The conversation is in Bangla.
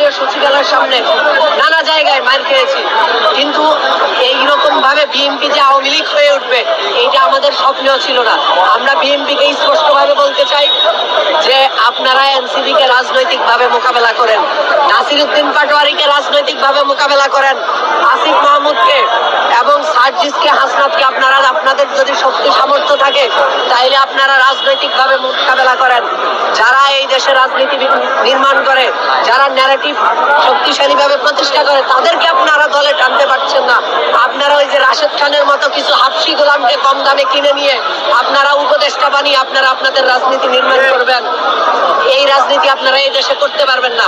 কেন্দ্রীয় সচিবালয়ের সামনে নানা জায়গায় মার খেয়েছি, কিন্তু এইরকম ভাবে বিএনপি যে আওয়ামী লীগ হয়ে উঠবে এইটা আমাদের স্বপ্নেও ছিল না। আমরা বিএনপিকে স্পষ্টভাবে বলতে চাই যে আপনারা এনসিপি কে রাজনৈতিক ভাবে মোকাবেলা করেন, নাসিরউদ্দিন পাটোয়ারিকে রাজনৈতিক ভাবে মোকাবেলা করেন, আসিফ মাহমুদকে এবং সার্জিসকে, হাসনাতকে আপনারা আপনাদের যদি শক্তি সামর্থ্য থাকে তাইলে আপনারা রাজনৈতিক ভাবে মোকাবেলা করেন। যারা এই দেশে রাজনীতি নির্মাণ করে, যারা ন্যারেটিভ শক্তিশালী ভাবে প্রতিষ্ঠা করে, তাদেরকে আপনারা দলে টানতে পারছেন না। আপনারা ওই যে রাশেদ খানের মতো কিছু হাফসি গোলামকে কম দামে কিনে নিয়ে আপনারা উপদেষ্টা বানিয়ে আপনারা আপনাদের রাজনীতি নির্মাণ করবেন। এই রাজনীতি আপনারা এই দেশে করতে পারবেন না।